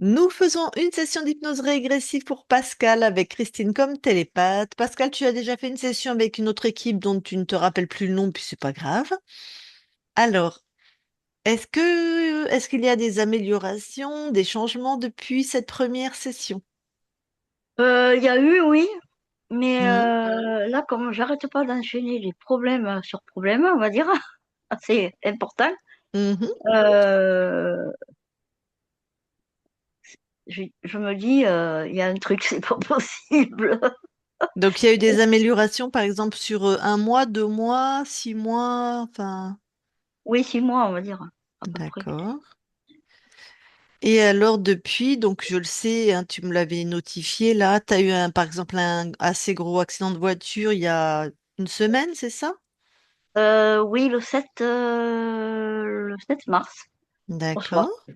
Nous faisons une session d'hypnose régressive pour Pascal avec Christine comme télépathe. Pascal, tu as déjà fait une session avec une autre équipe dont tu ne te rappelles plus le nom, puis c'est pas grave. Alors, est-ce qu'il y a des améliorations, des changements depuis cette première session? Il y a eu, oui, mais Mhm. là, comme j'arrête pas d'enchaîner les problèmes sur problèmes, on va dire, c'est important, Mhm. euh, je me dis, il y a un truc, c'est pas possible. Donc, il y a eu des améliorations, par exemple, sur 1 mois, 2 mois, 6 mois, enfin, Oui, 6 mois, on va dire, à peu près. d'accord. Et alors depuis, donc je le sais, hein, tu me l'avais notifié là, tu as eu par exemple un assez gros accident de voiture il y a une semaine, c'est ça? Oui, le 7 mars, au soir. D'accord.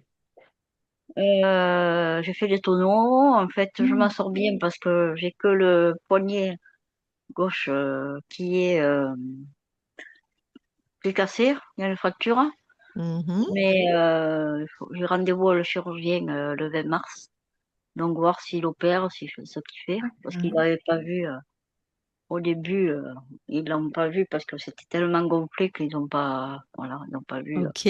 J'ai fait des tonneaux. En fait, je m'en Mm. sors bien parce que j'ai que le poignet gauche qui est cassé. Il y a une fracture. Mhm. Mais j'ai rendez-vous au chirurgien le 20 mars. Donc voir s'il opère, si ce qu'il fait. Parce qu'ils Mhm. n'avaient pas vu au début, ils l'ont pas vu parce que c'était tellement gonflé qu'ils n'ont pas, voilà, ils n'ont pas vu Ok.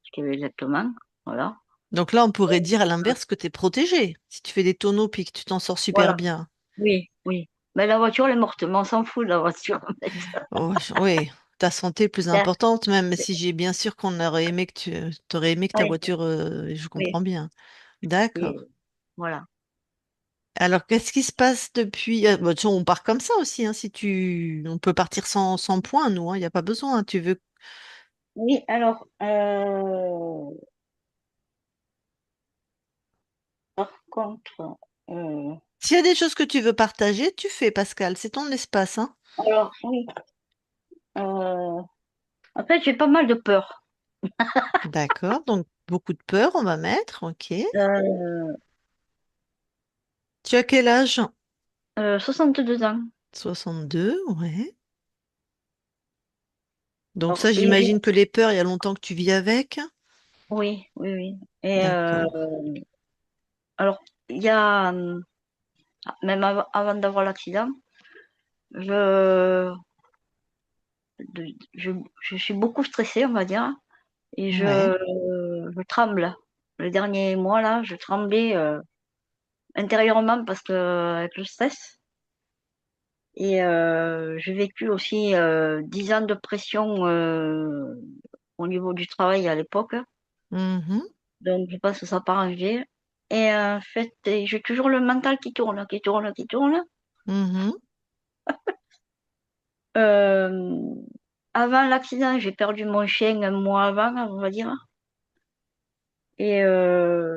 ce qu'il y avait exactement. Voilà. Donc là, on pourrait dire à l'inverse que tu es protégé. Si tu fais des tonneaux puis que tu t'en sors super Voilà. bien. Oui, oui. Mais la voiture, elle est morte. Mais on s'en fout de la voiture, en fait. Oh, oui, ta santé est plus Là, importante, même c'est- si j'ai bien sûr qu'on aurait aimé que tu t'aurais aimé que ta oui, voiture, je oui. comprends bien. Et D'accord. voilà. Alors, qu'est-ce qui se passe depuis? Bon, tu sais, on part comme ça aussi, hein, si tu... On peut partir sans point, nous, il n'y a pas besoin, hein, tu veux... Oui, alors, par contre, euh, S'il y a des choses que tu veux partager, tu fais, Pascal, c'est ton espace, hein. alors, oui. euh, En fait, j'ai pas mal de peur. D'accord, donc beaucoup de peur, on va mettre, ok. Euh, Tu as quel âge? 2 ans. 62, ouais. Donc Alors, ça, j'imagine que les peurs, il y a longtemps que tu vis avec. oui, oui, oui. Et D'accord, alors, il y a, même avant d'avoir l'accident, je, je, je suis beaucoup stressée, on va dire, et ouais. je tremble. Le dernier mois, là, je tremblais intérieurement parce que avec le stress. Et j'ai vécu aussi 10 ans de pression au niveau du travail à l'époque. Mhm, Donc, je pense que ça n'a pas arrangé. Et en fait, j'ai toujours le mental qui tourne, qui tourne, qui tourne. mhm, Euh, Avant l'accident, j'ai perdu mon chien un mois avant, on va dire. Et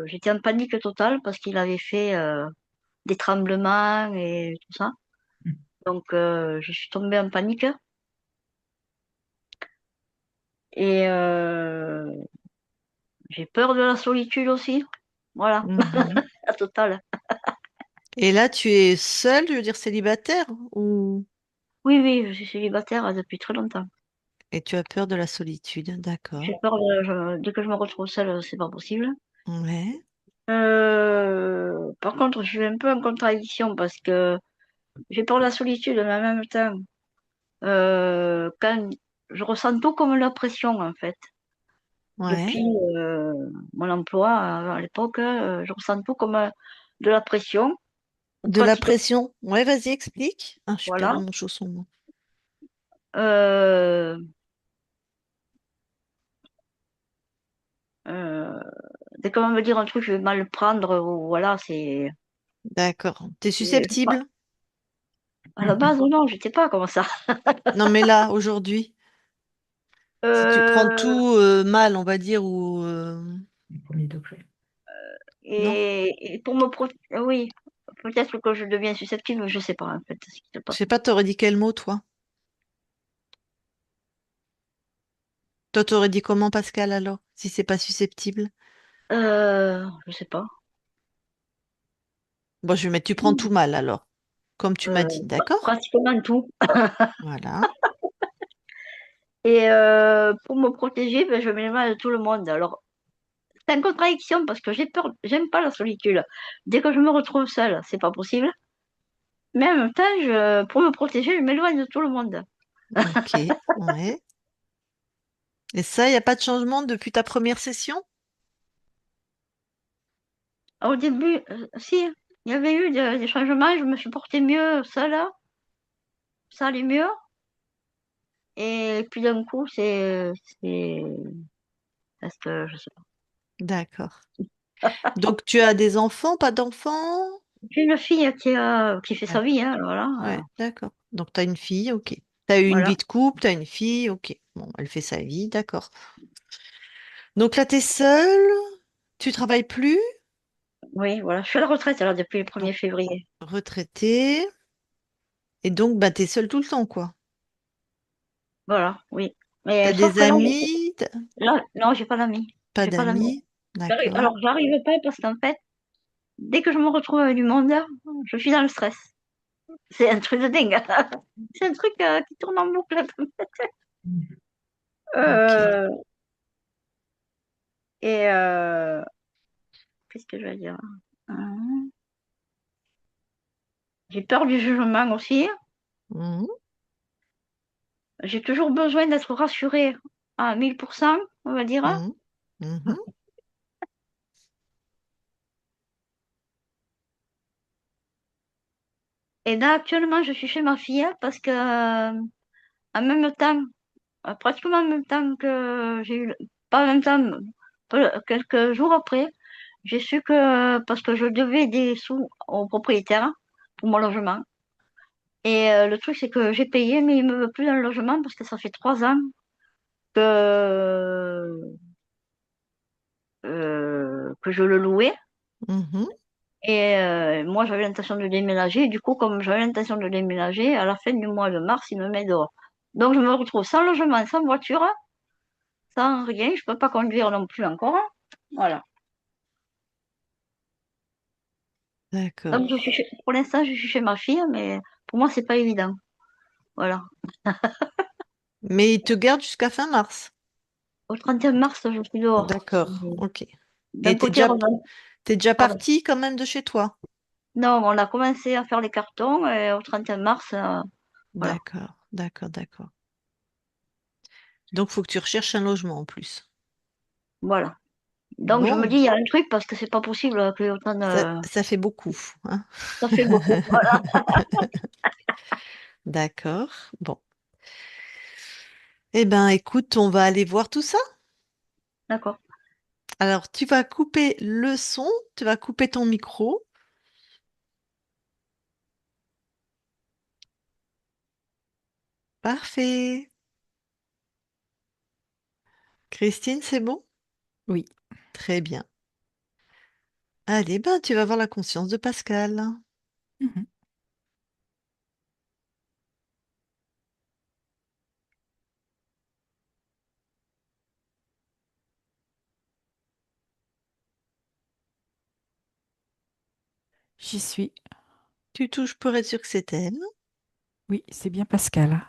j'étais en panique totale parce qu'il avait fait des tremblements et tout ça. Donc, je suis tombée en panique. Et j'ai peur de la solitude aussi. Voilà, mhm. la totale. Et là, tu es seule, je veux dire célibataire, ou... Oui, oui, je suis célibataire depuis très longtemps. Et tu as peur de la solitude, d'accord. J'ai peur, dès que je me retrouve seule, c'est pas possible. Ouais. Par contre, je suis un peu en contradiction parce que j'ai peur de la solitude, mais en même temps, quand je ressens tout comme la pression, en fait. Ouais. Depuis mon emploi à l'époque, je ressens tout comme de la pression, ou De la pratiquement. pression. Ouais, vas-y, explique. Ah, je perds Voilà. mon chausson, moi. Euh, euh, Dès qu'on va me dire un truc, je vais mal le prendre, ou voilà, D'accord. T'es je sais pas. susceptible? À la base, non, j'étais pas comme ça. Non, mais là, aujourd'hui, si tu prends Euh, tout mal, on va dire, ou... Premier degré. Non? Et pour me protéger, oui, peut-être que je deviens susceptible, je sais pas en fait ce qui se Je passe. sais pas, t'aurais dit quel mot, toi? Toi, t'aurais dit comment, Pascal, alors? Si c'est pas susceptible? Je sais pas. Bon, je vais mettre tu prends tout mal, alors. Comme tu m'as dit, d'accord? Pratiquement tout. Voilà. Et pour me protéger, ben, je mets les mains de tout le monde. Alors, c'est une contradiction parce que j'ai peur, j'aime pas la solitude. Dès que je me retrouve seule, c'est pas possible. Mais en même temps, pour me protéger, je m'éloigne de tout le monde. Ok, ouais. Et ça, il n'y a pas de changement depuis ta première session? Au début, si, il y avait eu des changements, je me suis portée mieux seule, ça allait mieux. Et puis d'un coup, c'est, parce que je sais pas. D'accord. Donc, tu as des enfants, pas d'enfants? J'ai une fille qui fait sa D'accord. vie, hein, voilà, Ouais, d'accord. Donc, tu as une fille, ok. Tu as eu une vie voilà. de couple, tu as une fille, ok. Bon, elle fait sa vie, d'accord. Donc là, tu es seule, tu travailles plus, Oui, voilà. Je suis à la retraite alors depuis le donc 1er février. retraitée, et donc bah, tu es seule tout le temps, quoi. Voilà, oui. Tu as Mais sauf des que là, amis, non, j'ai pas d'amis. pas J'ai pas d'amis. d'amis, d'accord. Alors, j'arrive pas parce qu'en fait, dès que je me retrouve avec du monde, je suis dans le stress. C'est un truc de dingue. C'est un truc qui tourne en boucle. Ok. Euh, et qu'est-ce que je vais dire? J'ai peur du jugement aussi. Mhm, J'ai toujours besoin d'être rassurée à 1000%, on va dire. mhm, mhm, Et là, actuellement, je suis chez ma fille parce que, en même temps, pratiquement en même temps que j'ai eu, pas en même temps, quelques jours après, j'ai su que, parce que je devais des sous au propriétaire pour mon logement. Et le truc, c'est que j'ai payé, mais il me veut plus dans le logement parce que ça fait 3 ans que je le louais. mhm. Et moi, j'avais l'intention de déménager. Du coup, comme j'avais l'intention de déménager, à la fin du mois de mars, il me met dehors. Donc, je me retrouve sans logement, sans voiture, sans rien. Je peux pas conduire non plus encore. Voilà. D'accord. Donc, pour l'instant, je suis chez ma fille, mais pour moi, c'est pas évident. Voilà. Mais il te garde jusqu'à fin mars. Au 31 mars, je suis dehors. D'accord, ok. Et D'un côté, t'es déjà pardon. parti quand même de chez toi? Non, on a commencé à faire les cartons et au 31 mars, voilà. D'accord, d'accord, d'accord. Donc, faut que tu recherches un logement en plus. Voilà. Donc, je me Bon, dis, il y a un truc parce que c'est pas possible que autant de... ça fait beaucoup, hein. Ça fait beaucoup. Voilà. D'accord. Bon. Eh ben, écoute, on va aller voir tout ça. D'accord. Alors, tu vas couper le son, tu vas couper ton micro. Parfait. Christine, c'est bon? Oui. Très bien. Allez, ben, tu vas avoir la conscience de Pascal. Mhm. J'y suis. Tu touches pour être sûr que c'est elle. Oui, c'est bien Pascal.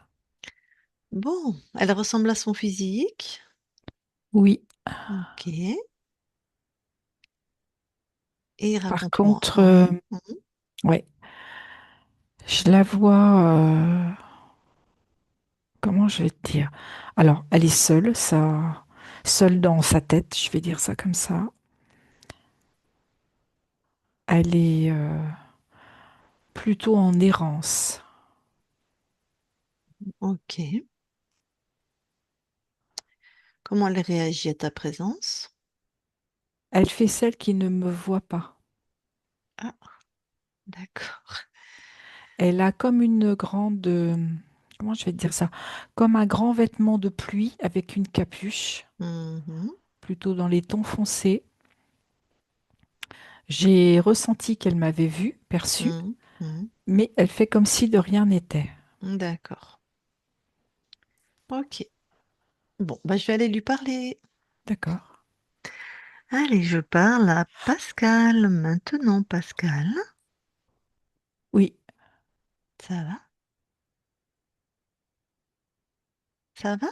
Bon, elle ressemble à son physique. Oui. Ok. Et Par raconte-moi. contre, Ouais. Mhm. ouais, je la vois. Comment je vais te dire? Alors, elle est seule, ça, seule dans sa tête, je vais dire ça comme ça. Elle est plutôt en errance. Ok. Comment elle réagit à ta présence? Elle fait celle qui ne me voit pas. Ah, d'accord. Elle a comme une grande, comment je vais te dire ça? Comme un grand vêtement de pluie avec une capuche, Mhm, plutôt dans les tons foncés. J'ai ressenti qu'elle m'avait vue, perçue, mhm, mhm. mais elle fait comme si de rien n'était. D'accord. Ok. Bon, bah, je vais aller lui parler. D'accord. Allez, je parle à Pascal. Maintenant, Pascal. Oui, Ça va? Ça va?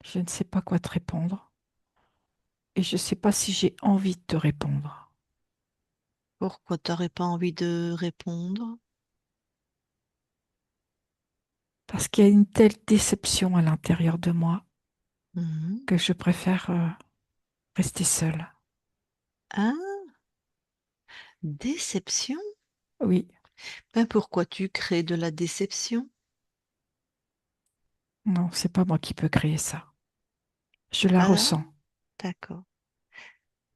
je ne sais pas quoi te répondre. et je ne sais pas si j'ai envie de te répondre. Pourquoi t'aurais pas envie de répondre? Parce qu'il y a une telle déception à l'intérieur de moi Mhm. que je préfère rester seule. Ah, déception? Oui, Ben pourquoi tu crées de la déception? non, c'est pas moi qui peux créer ça. Je la Ah, ressens. d'accord.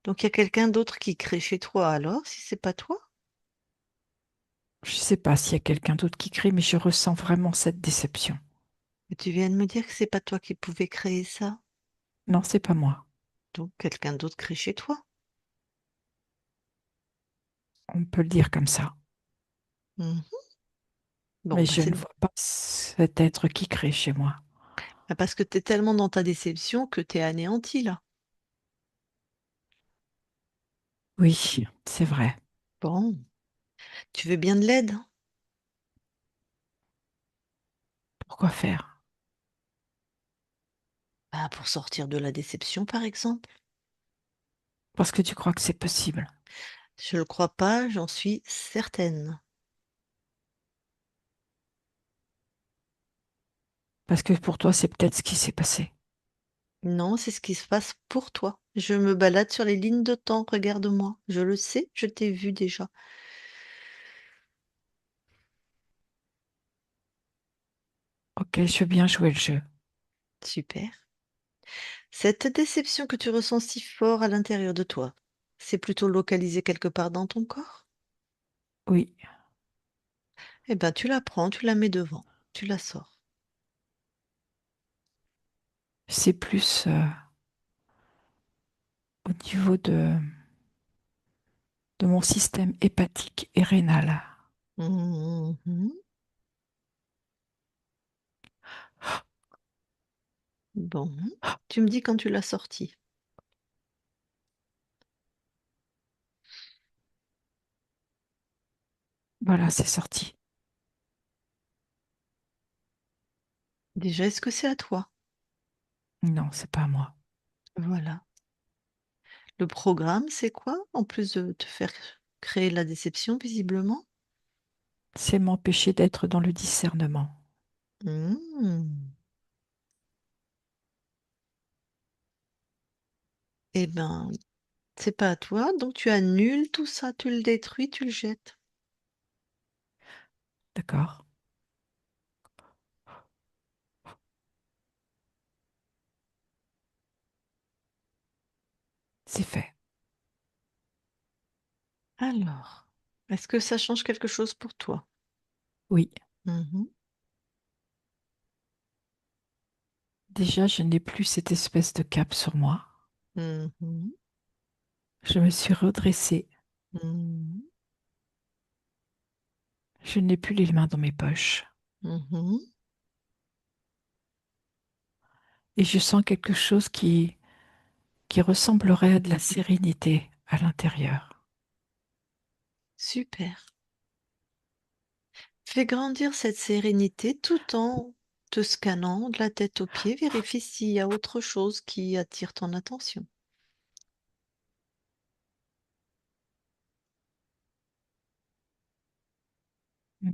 Donc il y a quelqu'un d'autre qui crée chez toi alors, si c'est pas toi? Je ne sais pas s'il y a quelqu'un d'autre qui crie, mais je ressens vraiment cette déception. Et tu viens de me dire que c'est pas toi qui pouvais créer ça. Non, c'est pas moi. Donc quelqu'un d'autre crée chez toi. On peut le dire comme ça. Mhm. Bon, Mais bah je c'est ne vois pas cet être qui crée chez moi. bah, parce que tu es tellement dans ta déception que tu es anéanti là. Oui, c'est vrai. Bon, tu veux bien de l'aide? Pourquoi faire? Bah, pour sortir de la déception, par exemple. Parce que tu crois que c'est possible. Je le crois pas, j'en suis certaine. Parce que pour toi, c'est peut-être ce qui s'est passé. Non, c'est ce qui se passe pour toi. Je me balade sur les lignes de temps, regarde-moi. Je le sais, je t'ai vu déjà. Ok, je veux bien jouer le jeu. Super. Cette déception que tu ressens si fort à l'intérieur de toi, c'est plutôt localisé quelque part dans ton corps? Oui, Eh ben, tu la prends, tu la mets devant, tu la sors. c'est plus au niveau de mon système hépatique et rénal. Mhm. Bon, tu me dis quand tu l'as sortie. Voilà, c'est sorti. Déjà, est-ce que c'est à toi? Non, c'est pas moi. Voilà. Le programme, c'est quoi? En plus de te faire créer la déception, visiblement? C'est m'empêcher d'être dans le discernement. Hmm. Eh ben, c'est pas à toi, donc tu annules tout ça, tu le détruis, tu le jettes. D'accord? C'est fait. Alors, est-ce que ça change quelque chose pour toi? Oui. Mhm. Déjà, je n'ai plus cette espèce de cape sur moi. Mhm. Je me suis redressée. Mhm. Je n'ai plus les mains dans mes poches. Mhm. Et je sens quelque chose qui ressemblerait à de la sérénité à l'intérieur. Super. Fais grandir cette sérénité tout en te scannant de la tête aux pieds. Vérifie s'il y a autre chose qui attire ton attention.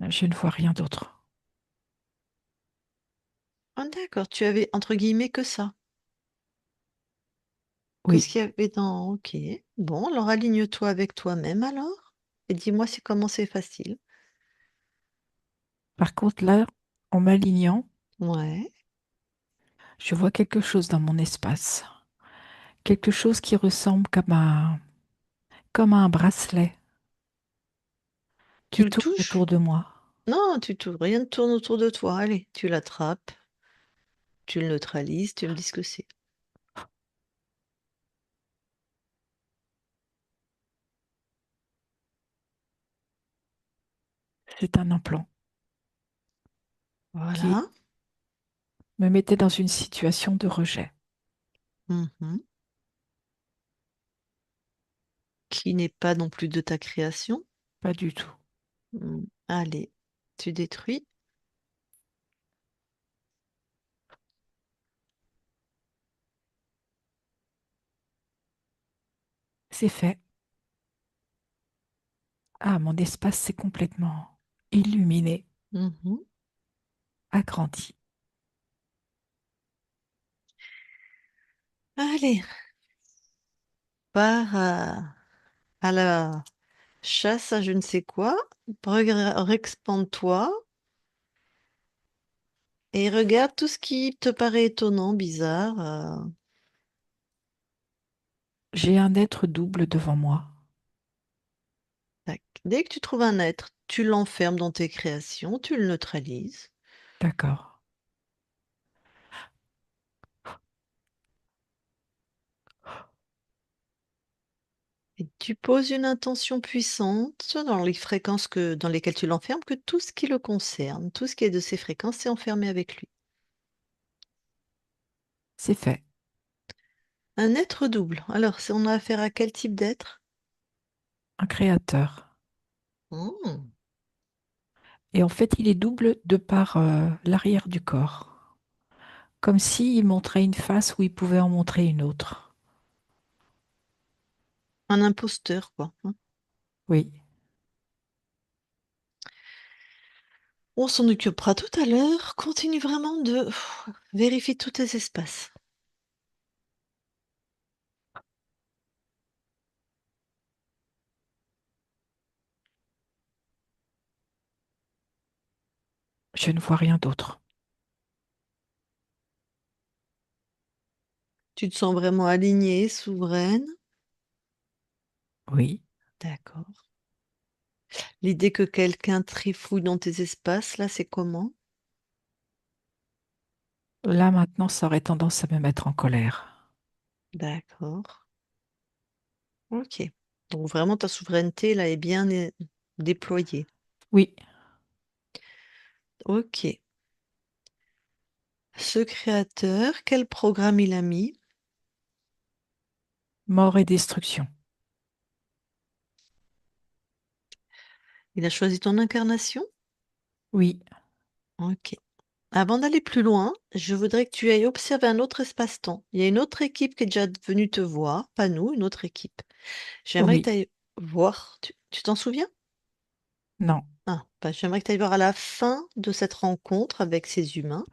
Je ne vois rien d'autre. Ah, d'accord, tu avais entre guillemets que ça. Oui. Qu'est-ce qu'il y avait dans... Ok. Bon, alors aligne-toi avec toi-même alors. Et dis-moi si comment c'est facile. Par contre, là, en m'alignant, Ouais. je vois quelque chose dans mon espace. Quelque chose qui ressemble comme à un bracelet Tu qui le tourne autour touches? de moi. Non, tu touches. Rien ne tourne autour de toi. Allez, tu l'attrapes, tu le neutralises, tu me dis ce que c'est. C'est un implant qui Voilà. me mettait dans une situation de rejet. Mhm. Qui n'est pas non plus de ta création. Pas du tout. Allez, tu détruis. c'est fait. Ah, mon espace s'est complètement illuminé, Mhm. agrandi. Allez, pars à la chasse à je ne sais quoi. Expande-toi et regarde tout ce qui te paraît étonnant, bizarre. J'ai un être double devant moi. Tac. Dès que tu trouves un être, tu l'enfermes dans tes créations, tu le neutralises D'accord. et tu poses une intention puissante dans les fréquences dans lesquelles tu l'enfermes, que tout ce qui le concerne, tout ce qui est de ces fréquences, est enfermé avec lui. C'est fait. Un être double. Alors, si on a affaire à quel type d'être? Un créateur. Hmm. Et en fait, il est double de par l'arrière du corps. Comme s'il montrait une face où il pouvait en montrer une autre. Un imposteur, quoi, hein. Oui, On s'en occupera tout à l'heure. Continue vraiment de vérifier tous tes espaces. je ne vois rien d'autre. Tu te sens vraiment alignée, souveraine. Oui, D'accord. L'idée que quelqu'un trifouille dans tes espaces, là, c'est comment? là maintenant, ça aurait tendance à me mettre en colère. D'accord. Ok. Donc vraiment, ta souveraineté, là, est bien déployée. Oui, Ok. Ce créateur, quel programme il a mis? mort et destruction. Il a choisi ton incarnation? Oui, Ok. Avant d'aller plus loin, je voudrais que tu ailles observer un autre espace-temps. Il y a une autre équipe qui est déjà venue te voir, pas nous, une autre équipe. J'aimerais que tu oui, ailles voir. Tu t'en souviens? non. Ah, bah, j'aimerais que tu ailles voir à la fin de cette rencontre avec ces humains.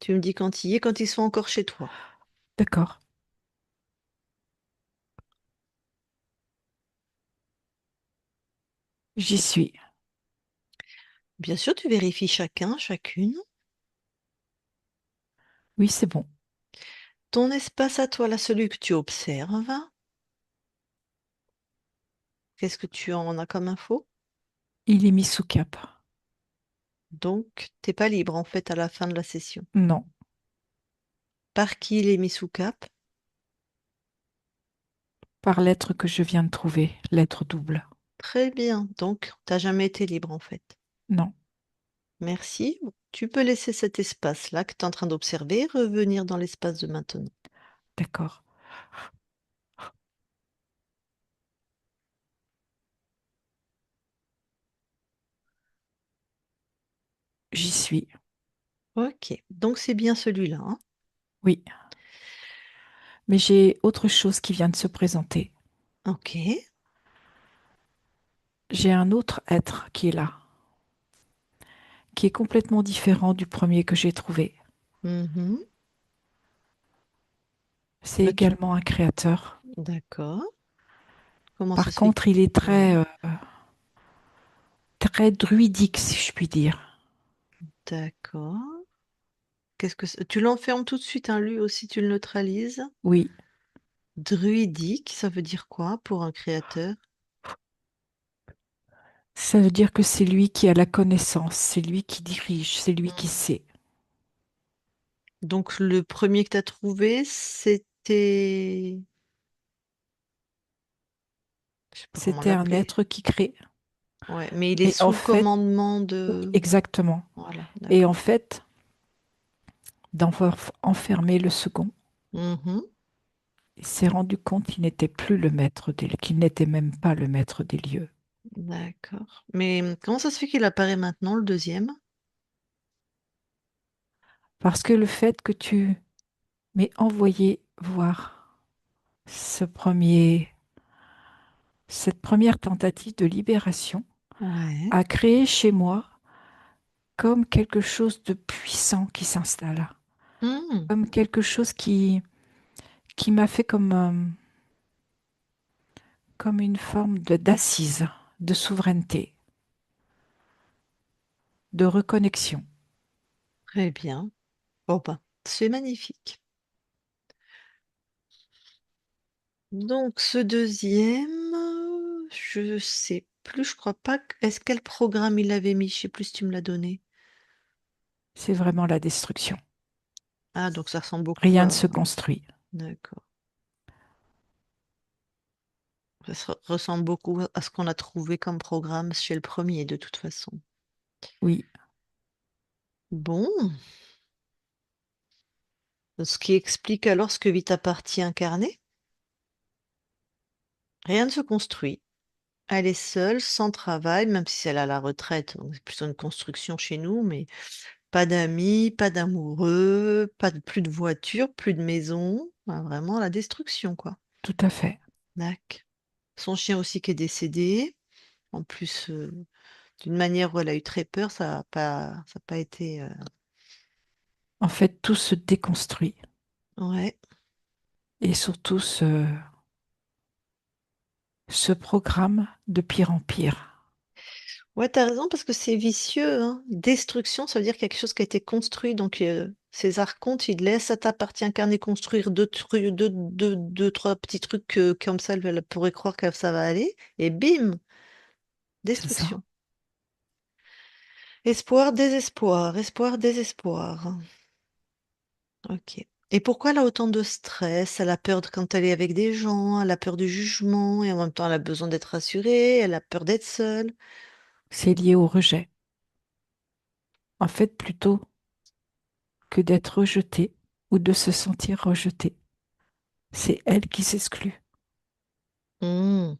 Tu me dis quand il y est, quand ils sont encore chez toi. D'accord, j'y suis. Bien sûr, tu vérifies chacun, chacune. Oui, c'est bon. Ton espace à toi, là, celui que tu observes. Qu'est-ce que tu en as comme info? Il est mis sous cap. Donc, t'es pas libre en fait à la fin de la session. Non, Par qui il est mis sous cap? par l'être que je viens de trouver, l'être double. Très bien. Donc, t'as jamais été libre en fait. Non, Merci. Tu peux laisser cet espace-là que tu es en train d'observer revenir dans l'espace de maintenant. d'accord, j'y suis. Ok. Donc, c'est bien celui-là, hein. Oui, mais j'ai autre chose qui vient de se présenter. Ok. J'ai un autre être qui est là, qui est complètement différent du premier que j'ai trouvé. Mhm. C'est Là, tu... également un créateur. D'accord. Comment ça Par se fait contre, il est Ouais. très druidique, si je puis dire. D'accord. Tu l'enfermes tout de suite, hein, lui aussi, tu le neutralises. Oui, Druidique, ça veut dire quoi pour un créateur? ça veut dire que c'est lui qui a la connaissance, c'est lui qui dirige, c'est lui qui Mhm. sait. Donc, le premier que tu as trouvé, c'était... Je sais pas comment C'était un l'appeler. être qui crée. Ouais, mais il est Et en sous le fait, commandement oui, de... exactement. Voilà, Et en d'accord. fait, d'enfermer le second, Mhm. il s'est rendu compte qu'il n'était plus le maître des lieux, qu'il n'était même pas le maître des lieux. D'accord. Mais comment ça se fait qu'il apparaît maintenant, le deuxième? Parce que le fait que tu m'aies envoyé voir ce premier. cette première tentative de libération Ouais. a créé chez moi comme quelque chose de puissant qui s'installe, Hmm. comme quelque chose qui m'a fait comme une forme d'assise, de souveraineté, de reconnexion. Très bien. Bon ben, c'est magnifique. Donc ce deuxième, je sais plus, je crois pas. Est-ce quel programme il avait mis? Je sais plus si tu me l'as donné. C'est vraiment la destruction. Ah, donc ça ressemble beaucoup Rien ne à. se construit. D'accord. Ressemble beaucoup à ce qu'on a trouvé comme programme chez le premier, de toute façon. Oui, Bon, ce qui explique alors ce que vit ta partie incarnée. Rien ne se construit. Elle est seule, sans travail, même si elle est à la retraite. Donc c'est plutôt une construction chez nous, mais pas d'amis, pas d'amoureux, plus de voiture, plus de maison. Ah, vraiment la destruction, quoi. tout à fait. Dac. Son chien aussi qui est décédé. En plus, d'une manière où elle a eu très peur, ça a pas été. En fait, tout se déconstruit. Ouais. Et surtout ce programme de pire en pire. Ouais, t'as raison, parce que c'est vicieux, hein. Destruction, ça veut dire qu'il y a quelque chose qui a été construit. Donc, ces archontes, ils laissent à ta partie incarnée construire deux trucs, deux, trois petits trucs comme ça, elle pourrait croire que ça va aller. Et bim, C'est ça. destruction. Espoir, désespoir, espoir, désespoir. Ok. Et pourquoi elle a autant de stress? Elle a peur quand elle est avec des gens, elle a peur du jugement, et en même temps, elle a besoin d'être rassurée, elle a peur d'être seule. C'est lié au rejet. En fait, plutôt que d'être rejetée ou de se sentir rejetée, c'est elle qui s'exclut. Hmm,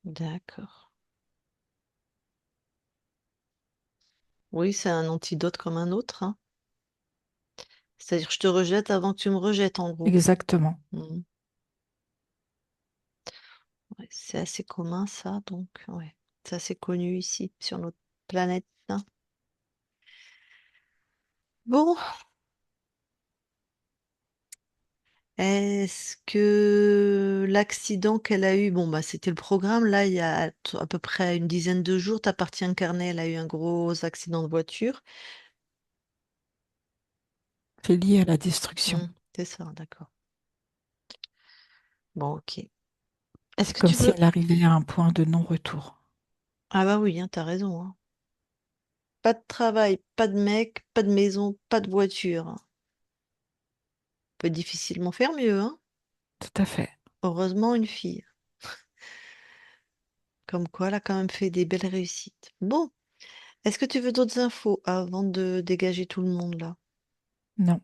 d'accord. Oui, c'est un antidote comme un autre, hein. C'est-à-dire, je te rejette avant que tu me rejettes, en gros. Exactement. Hmm. Ouais, c'est assez commun, ça, donc, ouais. C'est assez connu ici, sur notre planète, hein. Bon, est-ce que l'accident qu'elle a eu, bon, bah, c'était le programme, là, il y a à peu près une dizaine de jours, ta partie incarnée, elle a eu un gros accident de voiture. C'est lié à la destruction. Hmm, c'est ça, d'accord. Bon, ok. Est-ce C'est que comme tu si veux... elle arrivait à un point de non-retour. Ah bah oui, hein, t'as raison, hein. Pas de travail, pas de mec, pas de maison, pas de voiture. Peut difficilement faire mieux, hein. Tout à fait. Heureusement, une fille. Comme quoi, elle a quand même fait des belles réussites. Bon, est-ce que tu veux d'autres infos avant de dégager tout le monde là? Non,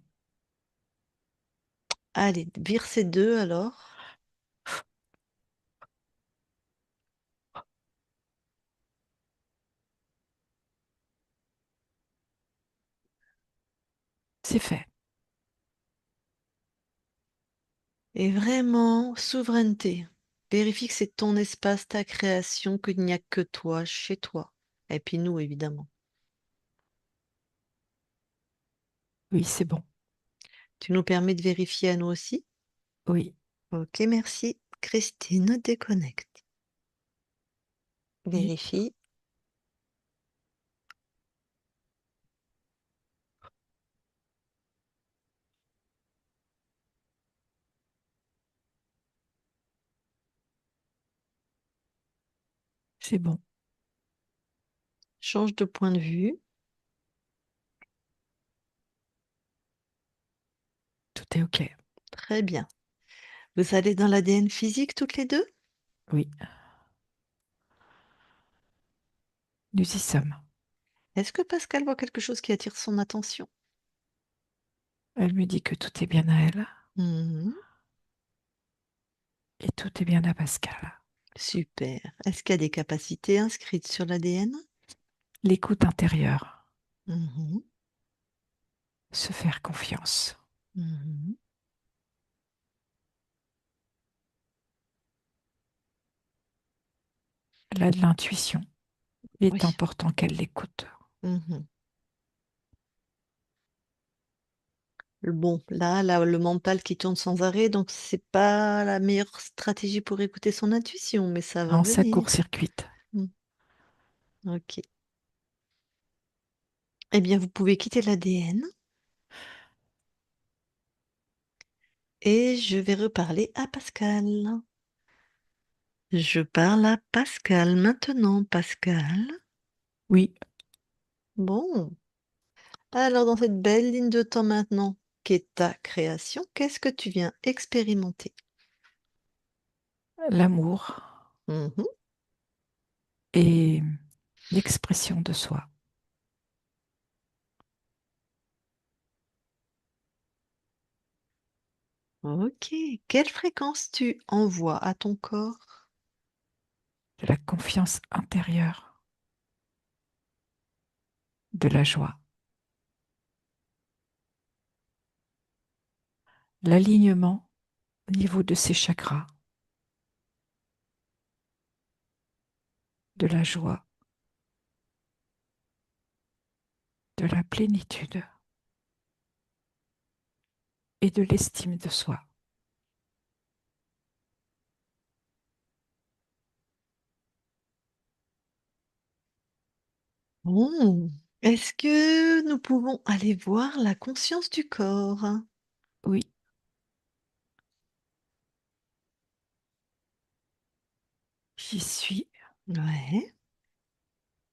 Allez, vire ces deux alors. c'est fait. Et vraiment, souveraineté. Vérifie que c'est ton espace, ta création, qu'il n'y a que toi, chez toi. Et puis nous, évidemment. Oui, c'est bon. Tu nous permets de vérifier à nous aussi? Oui, Ok, merci. Christine déconnecte. oui, Vérifie. c'est bon. Change de point de vue. Tout est OK. Très bien. Vous allez dans l'ADN physique toutes les deux? Oui, nous y sommes. Est-ce que Pascal voit quelque chose qui attire son attention? Elle me dit que tout est bien à elle Mhm. et tout est bien à Pascal. Super. Est-ce qu'il y a des capacités inscrites sur l'ADN? L'écoute intérieure, Mhm. se faire confiance. Mhm. Elle a de l'intuition. Il est Oui. important qu'elle l'écoute. Mhm. Bon, là, le mental qui tourne sans arrêt, donc c'est pas la meilleure stratégie pour écouter son intuition, mais ça va Non, ça venir. court-circuite. Mm. Ok. Eh bien, vous pouvez quitter l'ADN et je vais reparler à Pascal. Je parle à Pascal maintenant, Pascal. Oui, Bon. Alors, dans cette belle ligne de temps maintenant, qu'est ta création, qu'est-ce que tu viens expérimenter? l'amour Mhm. et l'expression de soi. Ok. Quelle fréquence tu envoies à ton corps? De la confiance intérieure, de la joie, l'alignement au niveau de ses chakras, de la joie, de la plénitude et de l'estime de soi. Bon. Est-ce que nous pouvons aller voir la conscience du corps? Oui, j'y suis. Ouais.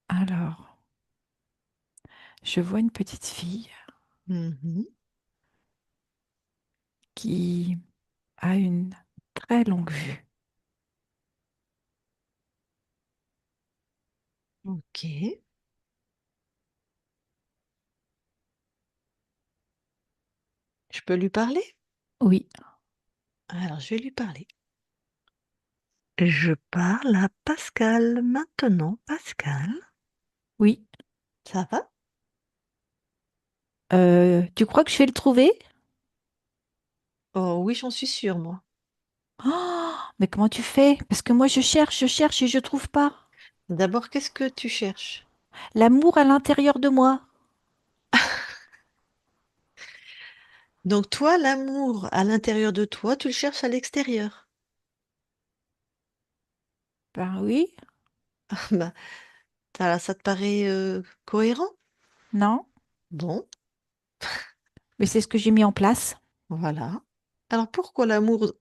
Alors, je vois une petite fille Mhm. qui a une très longue vue. Ok. Je peux lui parler? Oui, Alors, je vais lui parler. Je parle à Pascal maintenant. Pascal, oui. ça va? Tu crois que je vais le trouver? Oh oui, j'en suis sûre, moi. Oh, mais comment tu fais? Parce que moi, je cherche et je trouve pas. D'abord, qu'est-ce que tu cherches? L'amour à l'intérieur de moi. Donc, toi, l'amour à l'intérieur de toi, tu le cherches à l'extérieur. Ben oui, Bah, ça te paraît cohérent? non, Bon, mais c'est ce que j'ai mis en place. voilà. Alors, pourquoi l'amour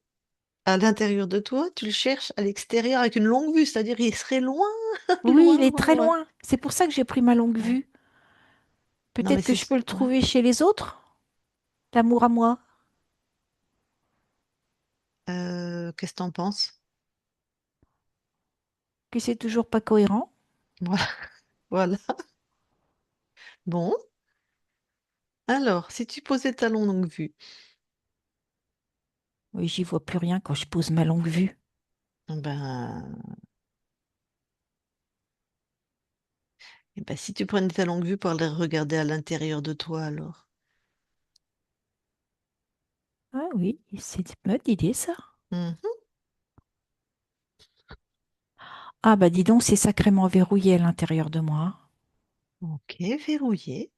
à l'intérieur de toi, tu le cherches à l'extérieur avec une longue vue, c'est-à-dire il serait loin, Oui, loin, il est loin, très loin. loin. C'est pour ça que j'ai pris ma longue Ouais. vue. Non, mais Peut-être que c'est... je peux le Ouais. trouver chez les autres, l'amour à moi, Qu'est-ce que t'en penses? que c'est toujours pas cohérent. Voilà. Voilà. Bon, alors, si tu posais ta longue vue, Oui, j'y vois plus rien quand je pose ma longue vue. ben, si tu prenais ta longue vue pour aller regarder à l'intérieur de toi, alors. Ah oui, c'est une bonne idée ça. Mhm. Ah bah dis donc, c'est sacrément verrouillé à l'intérieur de moi. Ok, verrouillé.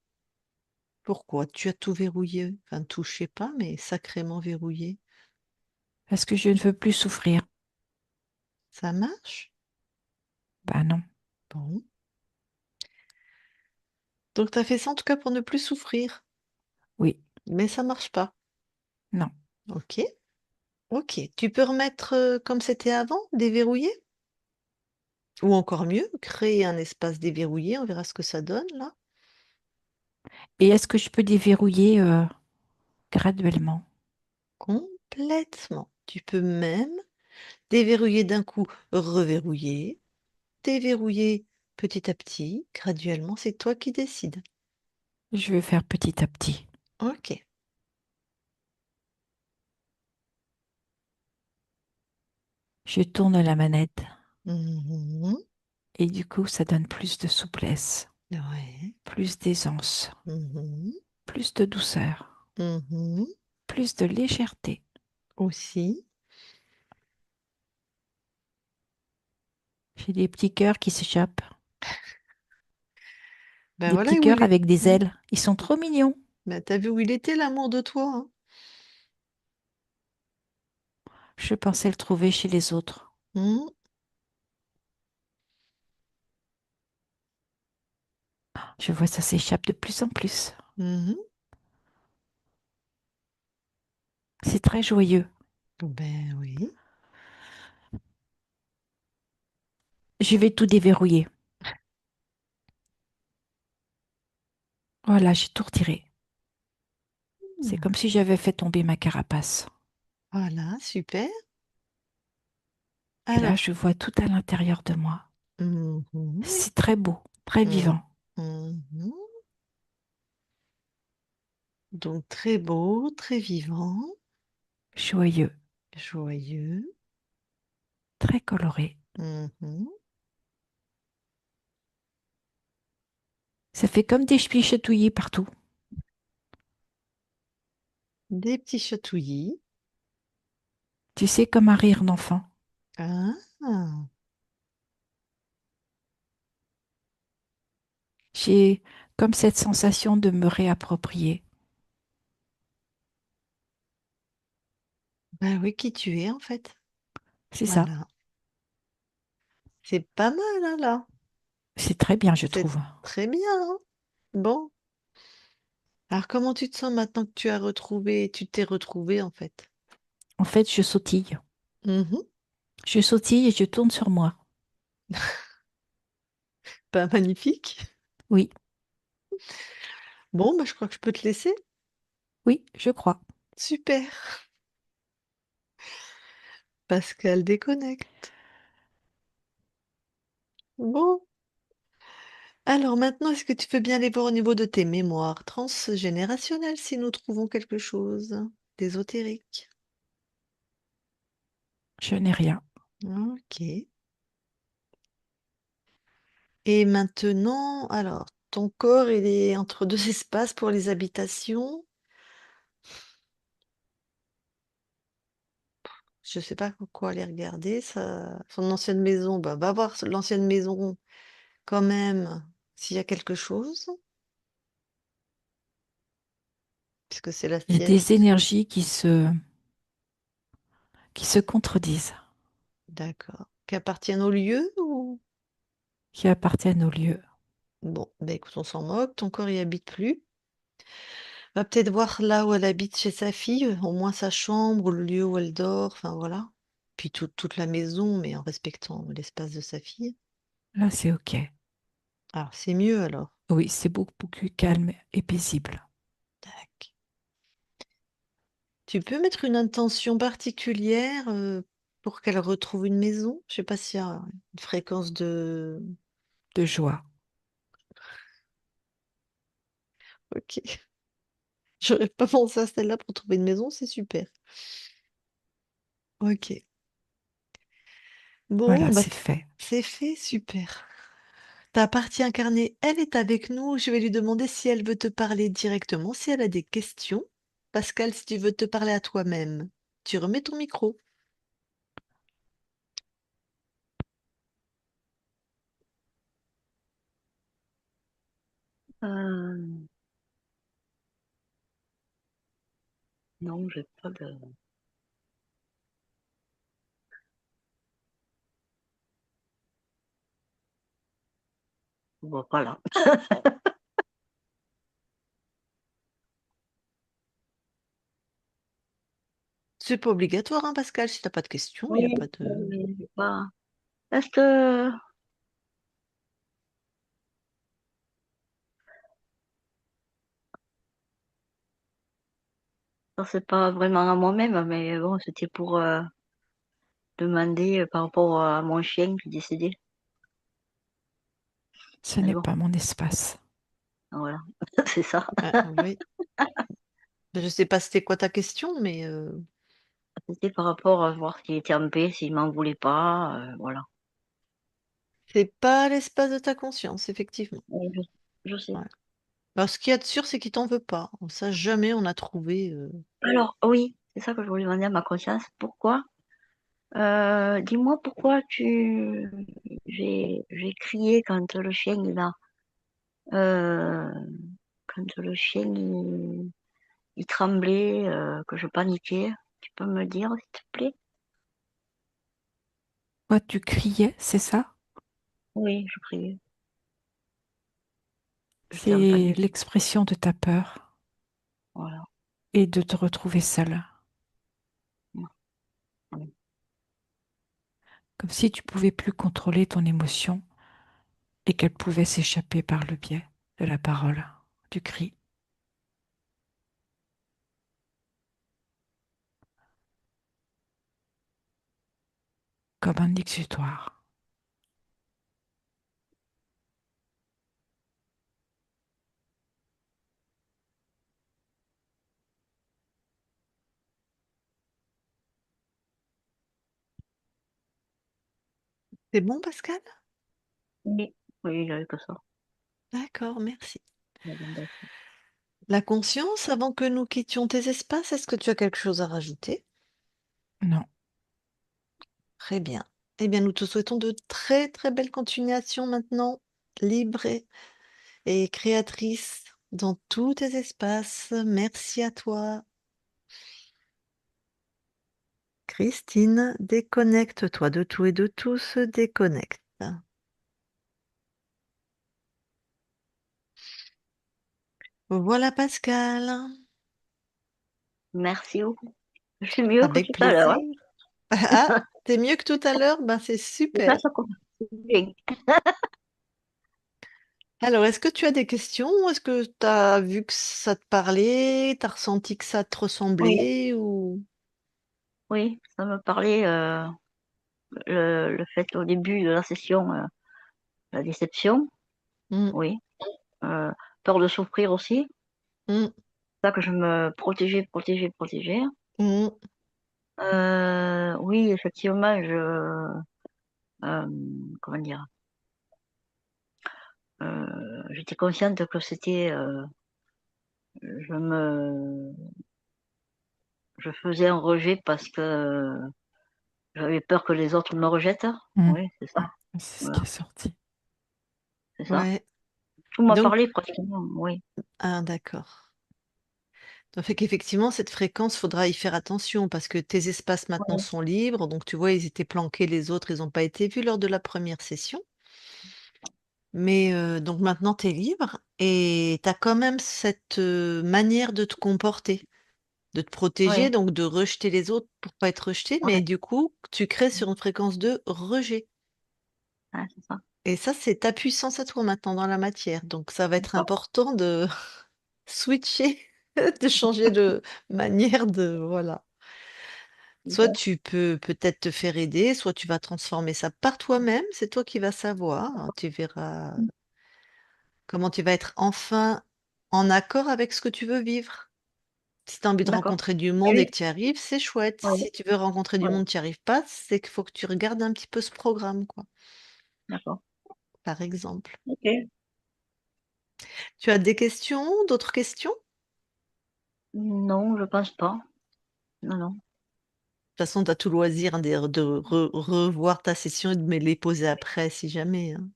Pourquoi? Tu as tout verrouillé. Enfin, tout, je sais pas, mais sacrément verrouillé. Parce que je ne veux plus souffrir. Ça marche? Bah non, Bon. Donc, tu as fait ça en tout cas pour ne plus souffrir. oui, Mais ça marche pas. non. Ok. Ok. Tu peux remettre comme c'était avant, déverrouiller? Ou encore mieux, créer un espace déverrouillé. On verra ce que ça donne là. Et est-ce que je peux déverrouiller graduellement? Complètement. Tu peux même déverrouiller d'un coup, reverrouiller, déverrouiller petit à petit, graduellement, c'est toi qui décides. Je vais faire petit à petit. Ok. Je tourne la manette Mhm. et du coup, ça donne plus de souplesse, Ouais. plus d'aisance, Mhm. plus de douceur, Mhm. plus de légèreté. Aussi. J'ai des petits cœurs qui s'échappent. Ben Des voilà petits où cœurs il est. avec des ailes. Ils sont trop mignons. Ben, t'as vu où il était, l'amour de toi, hein. Je pensais le trouver chez les autres. Mhm, Je vois ça s'échappe de plus en plus. mhm. C'est très joyeux. Ben oui. Je vais tout déverrouiller. Voilà, j'ai tout retiré. C'est Hmm. comme si j'avais fait tomber ma carapace. Voilà, super. Et là, Alors, je vois tout à l'intérieur de moi. mhm, C'est très beau, très mhm, vivant, mhm. Donc très beau, très vivant, joyeux, joyeux. très coloré. Mhm. Ça fait comme des cheveux chatouillés partout. Des petits chatouillis. Tu sais, comme un rire d'enfant. Ah, J'ai comme cette sensation de me réapproprier. ben oui, qui tu es en fait. C'est ça. Voilà. C'est pas mal, hein, là. C'est très bien, je C'est trouve. très bien, hein. Bon. Alors, comment tu te sens maintenant que tu t'es retrouvé en fait? En fait, je sautille. Mhm. Je sautille et je tourne sur moi. Pas magnifique. Oui, Bon, bah, je crois que je peux te laisser. oui, je crois. Super. Pascal déconnecte. Bon. Alors maintenant, est-ce que tu peux bien aller voir au niveau de tes mémoires transgénérationnelles si nous trouvons quelque chose d'ésotérique? Je n'ai rien. Ok. Et maintenant, alors, ton corps, il est entre deux espaces pour les habitations. Je sais pas quoi aller regarder. Son ancienne maison, bah, va voir l'ancienne maison quand même, s'il y a quelque chose, puisque c'est la Il y a tienne. des énergies qui se contredisent, D'accord. Qui appartiennent au lieu ou... qui appartiennent au lieu. Bon, bah écoute, on s'en moque, ton corps y habite plus. Va peut-être voir là où elle habite chez sa fille, au moins sa chambre, ou le lieu où elle dort, enfin voilà. Puis toute la maison, mais en respectant l'espace de sa fille. Là, c'est OK. Alors, c'est mieux alors. Oui, c'est beaucoup plus calme et paisible. Tac. Tu peux mettre une intention particulière pour qu'elle retrouve une maison? Je sais pas s'il y a une fréquence de... De joie. Ok. J'aurais pas pensé à celle-là pour trouver une maison, c'est super. Ok. Bon, Voilà, bah c'est fait. c'est fait, super. Ta partie incarnée, elle est avec nous. Je vais lui demander si elle veut te parler directement, si elle a des questions. Pascal, si tu veux te parler à toi-même, tu remets ton micro. Euh, non, j'ai pas de. Je vois pas là. C'est pas obligatoire, hein, Pascal, si t'as pas de questions, il n'y a pas Oui, de... mais j'ai pas. Est-ce que ça c'est pas vraiment à moi-même, mais bon, c'était pour demander par rapport à mon chien qui est décédé. Ce Mais n'est bon, pas mon espace. voilà, c'est ça. Ah, oui. Je sais pas c'était quoi ta question, mais C'était par rapport à voir s'il était en paix, s'il m'en voulait pas, voilà. c'est pas l'espace de ta conscience, effectivement. Oui, je sais. Ouais. Alors, ce qu'il y a de sûr, c'est qu'il t'en veut pas. Ça, jamais on a trouvé. Alors, oui, c'est ça que je voulais demander à ma conscience. Pourquoi dis-moi pourquoi tu j'ai crié quand le chien il a euh, quand le chien il tremblait, que je paniquais. Tu peux me dire, s'il te plaît? Toi, tu criais, c'est ça? Oui, je criais. J'étais en C'est panique. l'expression de ta peur Voilà. et de te retrouver seule. Oui. Comme si tu pouvais plus contrôler ton émotion et qu'elle pouvait s'échapper par le biais de la parole, du cri, comme un exutoire. C'est bon, Pascal? Oui, oui, j'avais que ça. D'accord, merci. J'avais un La conscience, avant que nous quittions tes espaces, est-ce que tu as quelque chose à rajouter? Non, Très bien. Eh bien, nous te souhaitons de très, très belles continuations maintenant, libre et créatrice dans tous tes espaces. Merci à toi. Christine, déconnecte-toi de tout et de tout, se déconnecte. Voilà, Pascal. Merci beaucoup. Je suis mieux que Avec tout à l'heure, hein. plaisir. Ah, t'es mieux que tout à l'heure? Ben, c'est Et ça, super. ça commence bien. Alors, est-ce que tu as des questions? Est-ce que tu as vu que ça te parlait? Tu as ressenti que ça te Oui, ressemblait ou... oui, ça me parlait, le fait au début de la session, la déception, Mm, oui. Euh, Peur de souffrir aussi. mm, C'est ça que je me protégeais, protégeais, protégeais. mm. Oui, effectivement, euh, comment dire, j'étais consciente que c'était, je me, je faisais un rejet parce que j'avais peur que les autres me rejettent. hmm, Oui, c'est ça. c'est ce qui Voilà, est sorti. c'est ça. Ouais. Tout m'a Donc, parlé pratiquement, oui. ah, d'accord. Ça fait qu'effectivement, cette fréquence, faudra y faire attention parce que tes espaces maintenant Oui, sont libres. Donc, tu vois, ils étaient planqués, les autres, ils n'ont pas été vus lors de la première session. Mais donc maintenant, tu es libre et tu as quand même cette manière de te comporter, de te protéger, oui, donc de rejeter les autres pour pas être rejeté. Mais oui, du coup, tu crées sur une fréquence de rejet. ouais, c'est ça. Et ça, c'est ta puissance à toi maintenant dans la matière. Donc, ça va être D'accord. important de switcher, de changer de manière de... Voilà. Soit D'accord. tu peux peut-être te faire aider, soit tu vas transformer ça par toi-même. C'est toi qui vas savoir, hein. Tu verras comment tu vas être enfin en accord avec ce que tu veux vivre. Si tu as envie de D'accord. rencontrer du monde et Oui, que tu y arrives, c'est chouette. oui, Si tu veux rencontrer du oui, monde, tu n'y arrives pas, c'est qu'il faut que tu regardes un petit peu ce programme, quoi, d'accord. par exemple. Ok. Tu as des questions, d'autres questions? Non, je pense pas. Non, non. De toute façon, tu as tout loisir, hein, de revoir ta session et de me les poser après, si jamais, hein.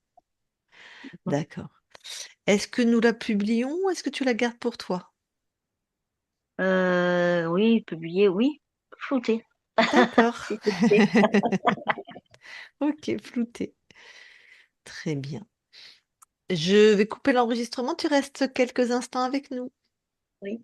D'accord. Est-ce que nous la publions ou est-ce que tu la gardes pour toi? Oui, publier, oui. Flouter, D'accord. s'il te plaît. Ok, flouté. Très bien. Je vais couper l'enregistrement. Tu restes quelques instants avec nous. Oui.